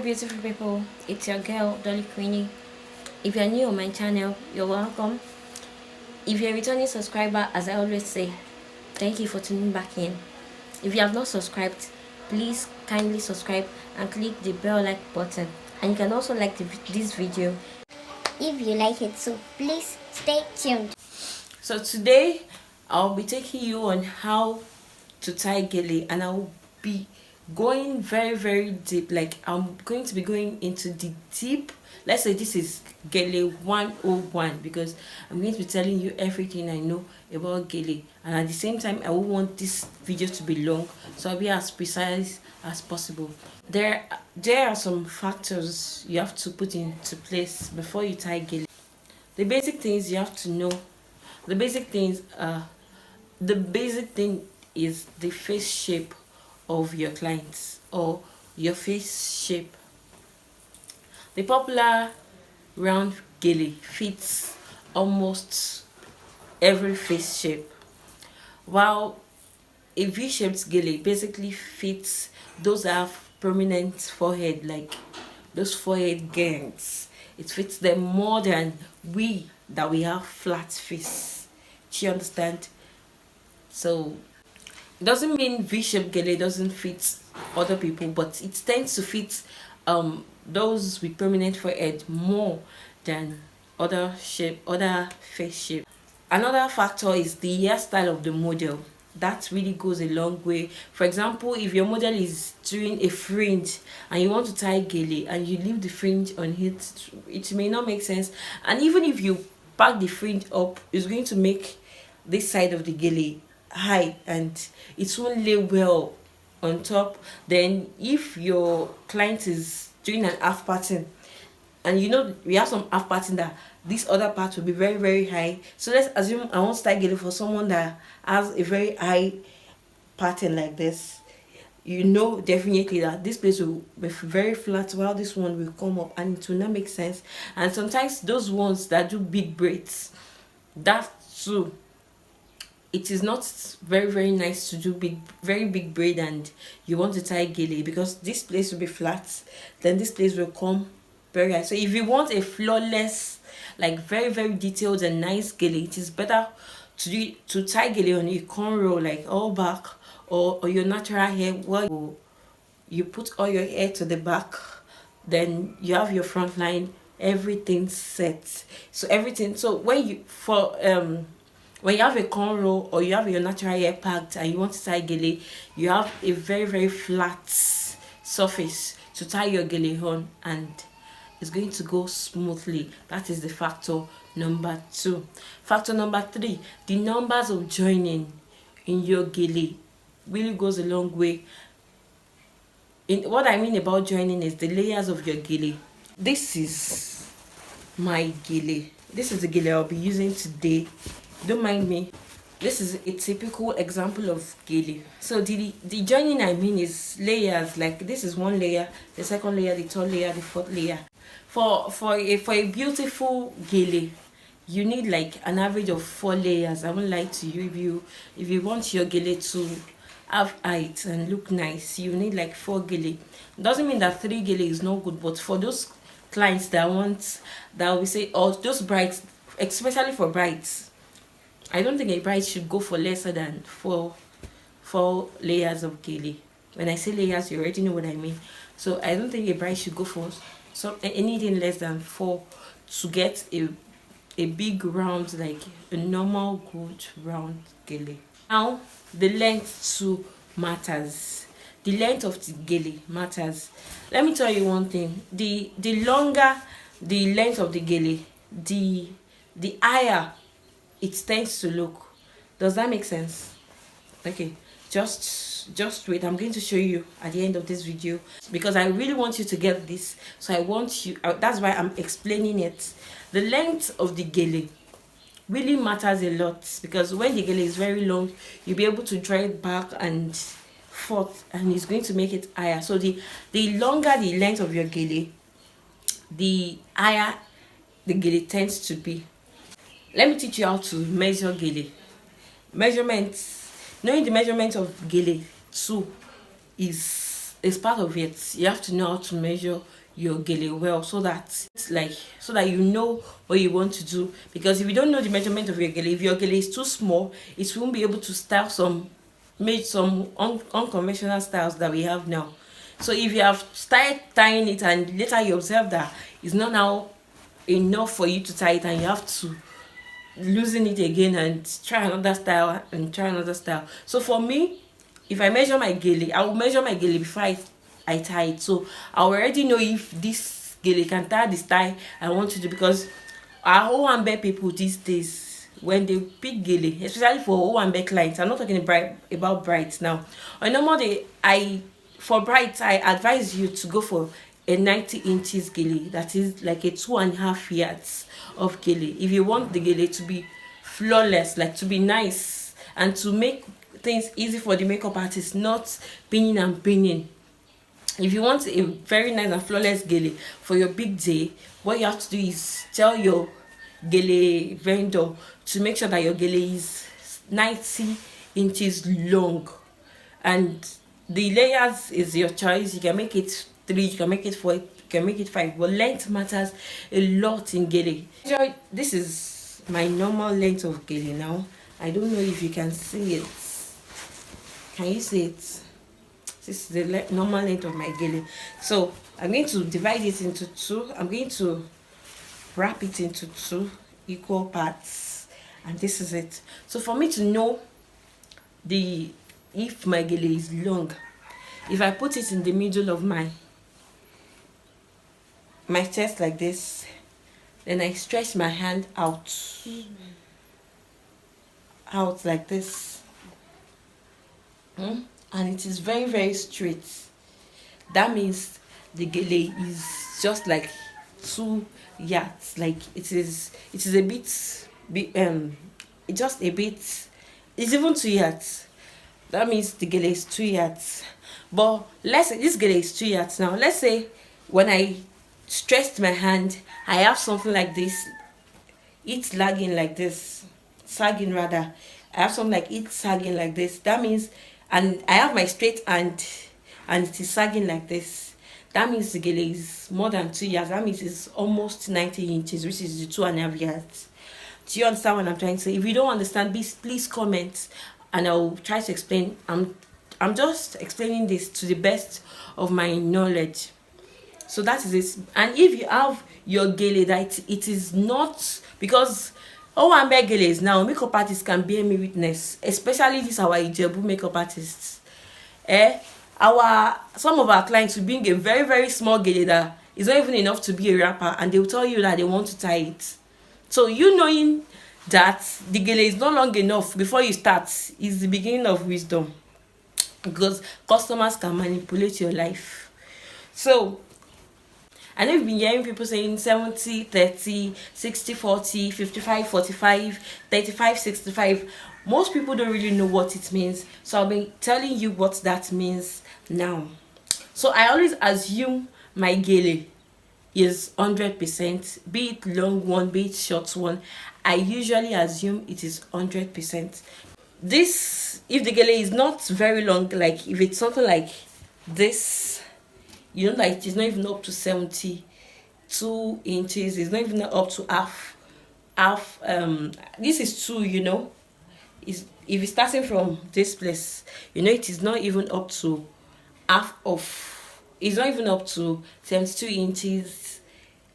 beautiful people, it's your girl Dolly Queenie. If you're new on my channel, you're welcome. If you're a returning subscriber, as I always say, thank you for tuning back in. If you have not subscribed, please kindly subscribe and click the bell like button, and you can also like this video if you like it, so please stay tuned. So today I'll be taking you on how to tie gele, and I'll be going very deep. Like I'm going to be going into the deep. Let's say this is gele 101 because I'm going to be telling you everything I know about gele, and at the same time I won't want this video to be long, so I'll be as precise as possible. There are some factors you have to put into place before you tie gele. The basic things you have to know. The basic thing is the face shape of your clients, or your face shape. The popular round gele fits almost every face shape, while a V-shaped gele basically fits those that have prominent forehead, like those forehead gangs. It fits them more than we have flat face. Do you understand? So it doesn't mean V-shaped gele doesn't fit other people, but it tends to fit those with prominent forehead more than other face shape. Another factor is the hairstyle of the model. That really goes a long way. For example, if your model is doing a fringe and you want to tie gele and you leave the fringe on it may not make sense. And even if you pack the fringe up, it's going to make this side of the gele high and it won't lay well on top. Then if your client is doing an half pattern, and you know we have some half pattern that this other part will be very high, so let's assume I want to tie gele for someone that has a very high pattern like this, you know definitely that this place will be very flat while this one will come up, and it will not make sense. And sometimes those ones that do big braids, that too, it is not very nice to do very big braid and you want to tie gele, because this place will be flat, then this place will come very high. So if you want a flawless, like very detailed and nice gele, it is better to tie gele on a cornrow, like all back, or your natural hair. Well, you put all your hair to the back, then you have your front line, everything set. So when you have a cornrow or you have your natural hair packed and you want to tie gele, you have a very flat surface to tie your gele on, and it's going to go smoothly. That is the factor number 2. Factor number 3, the numbers of joining in your gele really goes a long way. What I mean about joining is the layers of your gele. This is my gele. This is the gele I'll be using today. Don't mind me. This is a typical example of gele. So the joining I mean is layers. Like this is one layer, the second layer, the third layer, the fourth layer. For a beautiful gele, you need like an average of 4 layers. I won't lie to you. If you want your gele to have height and look nice, you need like 4 gele. Doesn't mean that 3 gele is not good, but for those clients that we say, or those brides, especially for brides, I don't think a bride should go for lesser than 4 layers of gele. When I say layers, you already know what I mean. So I don't think a bride should go for anything less than 4 to get a big round, like a normal good round gele. Now the length too matters. The length of the gele matters. Let me tell you one thing. The longer the length of the gele, the higher it tends to look. Does that make sense? Okay, just wait. I'm going to show you at the end of this video, because I really want you to get this. So I want you, that's why I'm explaining it. The length of the gele really matters a lot, because when the gele is very long, you'll be able to draw it back and forth, and it's going to make it higher. So the longer the length of your gele, the higher the gele tends to be. Let me teach you how to measure gele. Measurements. Knowing the measurement of gele too is part of it. You have to know how to measure your gele well, so that you know what you want to do. Because if you don't know the measurement of your gele, if your gele is too small, it won't be able to style some unconventional styles that we have now. So if you have started tying it and later you observe that it's not now enough for you to tie it, and you have to loosen it again and try another style and try another style. So for me, if I measure my gele, I will measure my gele before I tie it. So I already know if this gele can tie the style I want to do. Because our Owambe people these days, when they pick gele, especially for Owambe clients, I'm not talking about brides now. On normal day, for brides, I advise you to go for a 90 inches gele, that is like a 2.5 yards of gele. If you want the gele to be flawless, like to be nice, and to make things easy for the makeup artist, not pinning and pinning. If you want a very nice and flawless gele for your big day, what you have to do is tell your gele vendor to make sure that your gele is 90 inches long. And the layers is your choice. You can make it 3, you can make it 4, you can make it 5, but length matters a lot in gele. This is my normal length of gele now. I don't know if you can see it. Can you see it? This is the normal length of my gele. So I'm going to divide it into 2. I'm going to wrap it into 2 equal parts, and this is it. So for me to know if my gele is long, if I put it in the middle of my chest like this, then I stretch my hand out like this, and it is very, very straight. That means the gele is just like 2 yards. Like it is a bit just a bit, it's even 2 yards. That means the gele is 2 yards. But let's say this gele is 2 yards now. Let's say when I stretched my hand, I have something like this, it's lagging like this, sagging rather. I have something like it sagging like this. That means, and I have my straight hand and it is sagging like this. That means the gele is more than 2 yards. That means it's almost 90 inches, which is the 2.5 yards. Do you understand what I'm trying to say? If you don't understand, please comment and I'll try to explain. I'm just explaining this to the best of my knowledge. So that is it. And if you have your gele that it is not, because Owambe geles now, makeup artists can bear me witness, especially this our Ijebu makeup artists. Some of our clients will bring a very, very small gele that is not even enough to be a wrapper, and they will tell you that they want to tie it. So you knowing that the gele is not long enough before you start is the beginning of wisdom, because customers can manipulate your life. So I know you've been hearing people saying 70 30, 60 40, 55 45, 35 65. Most people don't really know what it means, so I'll be telling you what that means now. So I always assume my gele is 100%, be it long one, be it short one. I usually assume it is 100%. This, if the gele is not very long, like if it's something like this, you know, like it is not even up to 72 inches, it's not even up to half. This is 2, you know, is if it's starting from this place, you know, it is not even up to half of, it's not even up to 72 inches,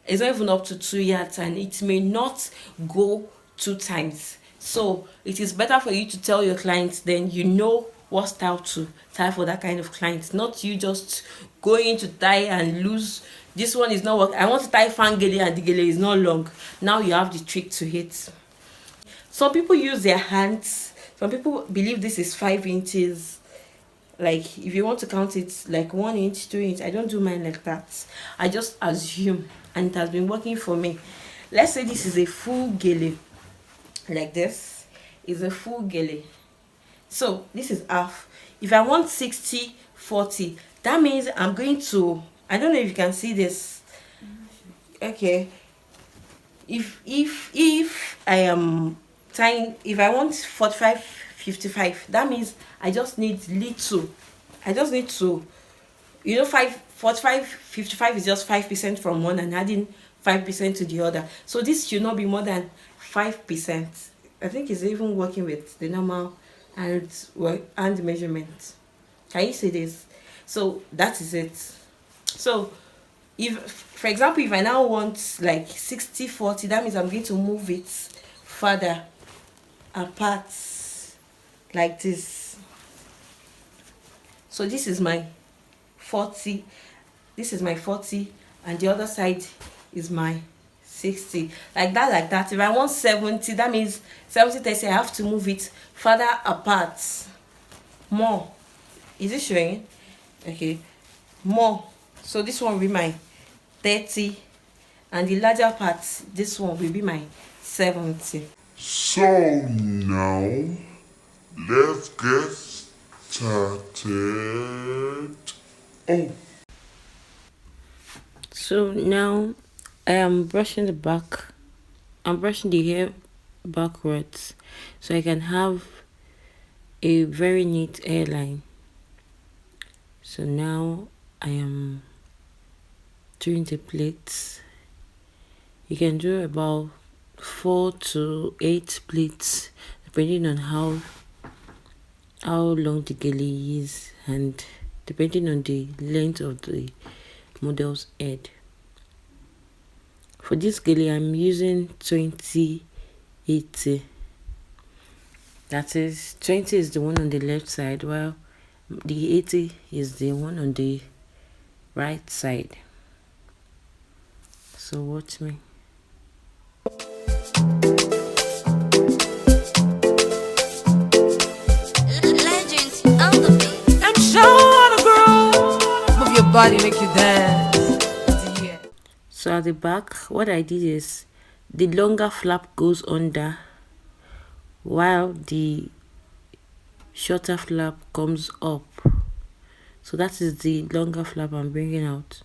it's not even up to 2 yards, and it may not go 2 times. So it is better for you to tell your clients, then you know what style to tie for that kind of client, not you just going to tie and lose. This one is not working. I want to tie fan gele and the gele is not long. Now you have the trick to it. Some people use their hands. Some people believe this is 5 inches. Like if you want to count it like 1 inch, 2 inch, I don't do mine like that. I just assume, and it has been working for me. Let's say this is a full gele, like this is a full gele. So this is half. If I want 60 40, that means I'm going to, I don't know if you can see this. Okay, if I am tying, if I want 45 55, that means I just need little, I just need to, you know, 5 45, 55 is just 5% from one and adding 5% to the other. So this should not be more than 5%. I think it's even working with the normal and measurement. Can you see this? So that is it. So if, for example, if I now want like 60-40, that means I'm going to move it further apart like this. So this is my 40, this is my 40, and the other side is my 60, like that. If I want 70, that means 70-30, I have to move it further apart more. Is it showing? Okay, more. So this one will be my 30, and the larger part, this one will be my 70. So now let's get started. Oh. So now I am brushing the back. I'm brushing the hair backwards so I can have a very neat hairline. So now I am doing the plaits. You can do about 4 to 8 pleats depending on how long the gele is and depending on the length of the model's head. For this gele, I'm using 20-80. That is, 20 is the one on the left side, while the 80 is the one on the right side. So watch me. Legends on the beat. I'm sure to grow. Move your body, make you dance. Yeah. So at the back, what I did is the longer flap goes under while the shorter flap comes up. So that is the longer flap I'm bringing out.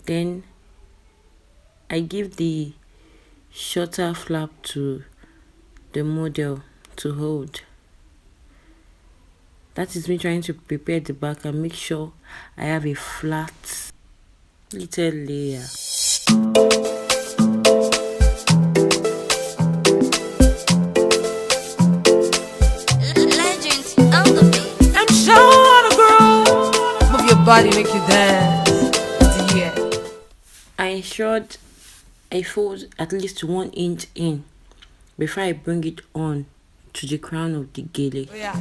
Then I give the shorter flap to the model to hold. That is me trying to prepare the back and make sure I have a flat little layer. Legends on the beat. I'm sure to grow. Move your body, make you dance. Yeah. I ensured I fold at least 1 inch in before I bring it on to the crown of the gele. Oh, yeah.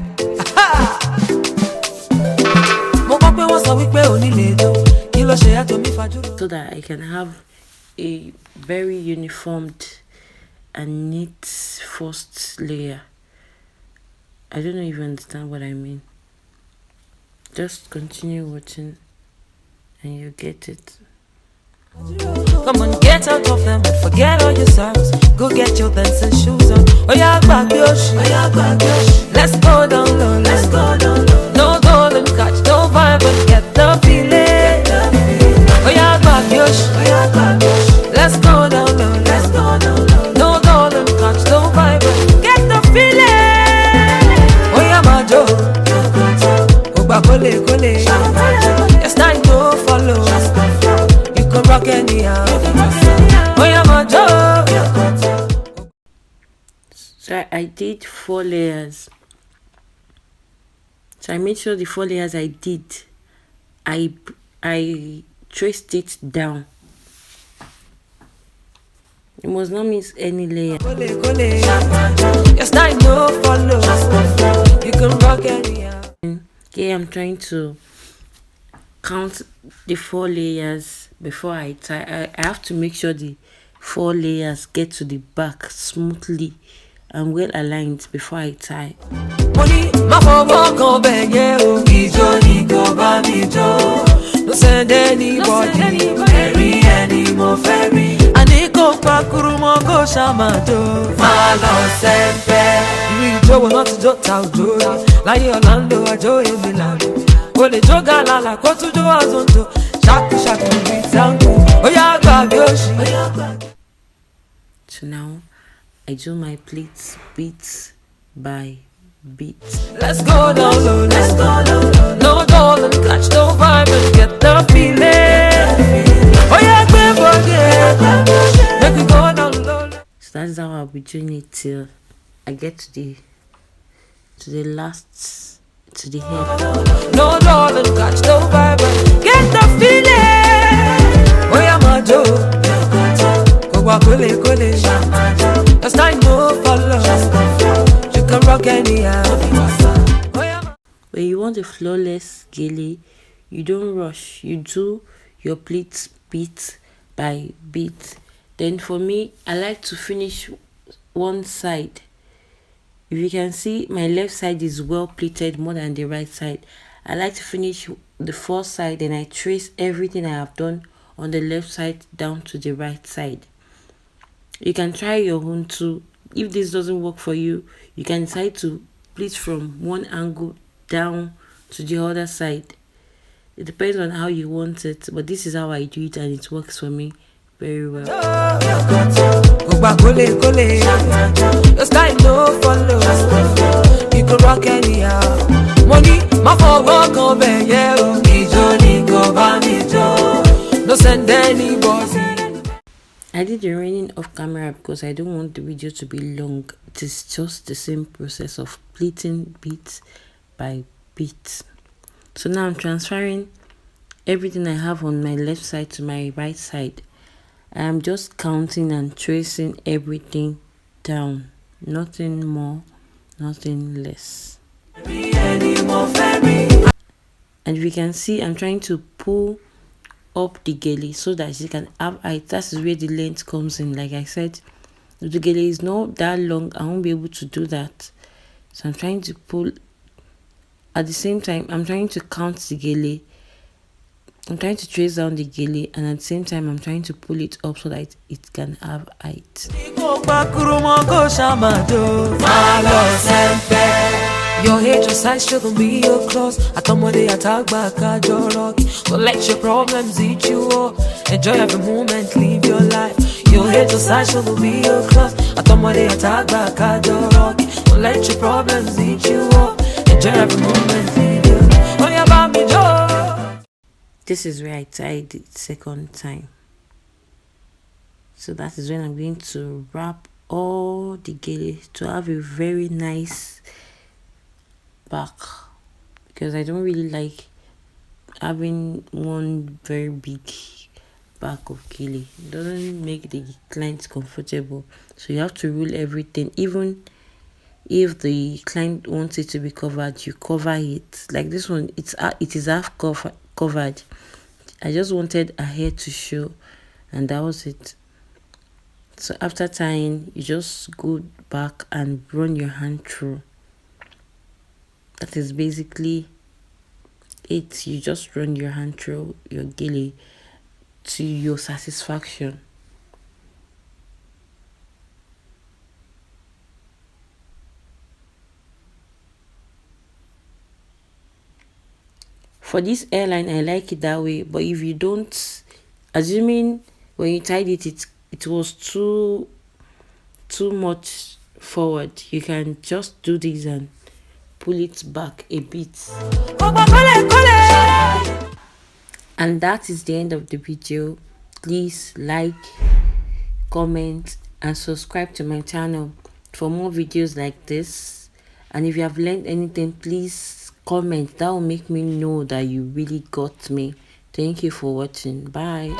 Mo gbọ́ pé wọ́n sọ wípé ò ní lè jó. Kí ló ṣe ẹ́ tó mi fajúro? So that I can have a very uniformed and neat first layer. I don't know if you understand what I mean. Just continue watching and you get it. Come on, get out of them and forget all your sorrows. Go get your dancing shoes on. Oh yeah, back your shoes. Let's go down low, let's go down low. No golden catch, no vibe, but get the feeling. Oh yeah, back your shoes. Let's go down low, let's go down low. No golden catch, no vibe, but get the feeling. Oh yeah, my Joe. Ogba kole kole. It's time to follow. Rock anyhow. Oh yeah, my job. So I did 4 layers. So I made sure the 4 layers I did, I traced it down. You must not miss any layer. Yes, I know follow. You can rock anyhow. Here I'm trying to count the 4 layers before I tie. I have to make sure the 4 layers get to the back smoothly and well aligned before I tie. Money, my phone go bang, yeah. No send anybody, ferry anymore, ferry. I need go back, Kurumo, go Shamato. Malo sempe. You Joe, not to jot out, Joe. Like Orlando, a Joe in Milan. Go the Joga Lala, go to Joe Azonto. Shaku, beats and oh, yeah, grab Yoshi. So now I do my pleats beat by beat. Let's go down low, let's go down low. No golden catch, no vibe. the feeling. Oh yeah, grab body, make me go down low. So that's how I'll be doing it till I get to the last, to the head. No darling, catch the vibe, get the feeling. Oh yeah, my Joe, go back, kule. That's time no follow. You can rock anyhow. Oh yeah. When you want a flawless gele, you don't rush. You do your pleats bit by bit. Then for me, I like to finish one side. If you can see, my left side is well pleated more than the right side. I like to finish the first side, and I trace everything I have done on the left side down to the right side. You can try your own too. If this doesn't work for you, you can decide to pleat from one angle down to the other side. It depends on how you want it, but this is how I do it, and it works for me very well. The sky no follow. You can rock anyhow. Money, my forward come back, yeah. No send anybody. I did the running off camera because I don't want the video to be long. It is just the same process of pleating bit by bit. So now I'm transferring everything I have on my left side to my right side. I am just counting and tracing everything down. Nothing more, nothing less. And we can see I'm trying to pull up the gele so that you can have height. That is where the length comes in. Like I said, if the gele is not that long, I won't be able to do that. So I'm trying to pull. At the same time, I'm trying to count the gele. I'm trying to trace down the gele, and at the same time I'm trying to pull it up so that it can have height. Your hate, your size shouldn't be your clothes. I come when they attack back at your rock. Don't let your problems eat you up. Enjoy every moment, live your life. Your hate, your size shouldn't be your clothes. I come when they attack back at your rock. Don't let your problems eat you up. Enjoy every moment, live your life. Oh yeah, baby, Joe. This is where I tied it second time. So that is when I'm going to wrap all the gele to have a very nice back, because I don't really like having one very big back of gele. It doesn't make the client comfortable. So you have to rule everything. Even if the client wants it to be covered, you cover it. Like this one, it is half covered. I just wanted a hair to show, and that was it. So after tying, you just go back and run your hand through. That is basically it. You just run your hand through your gele to your satisfaction. For this airline, I like it that way, but if you don't, assuming when you tied it, it was too much forward, you can just do this and pull it back a bit. And that is the end of the video. Please like, comment, and subscribe to my channel for more videos like this. And if you have learned anything, please comment. That will make me know that you really got me. Thank you for watching. Bye.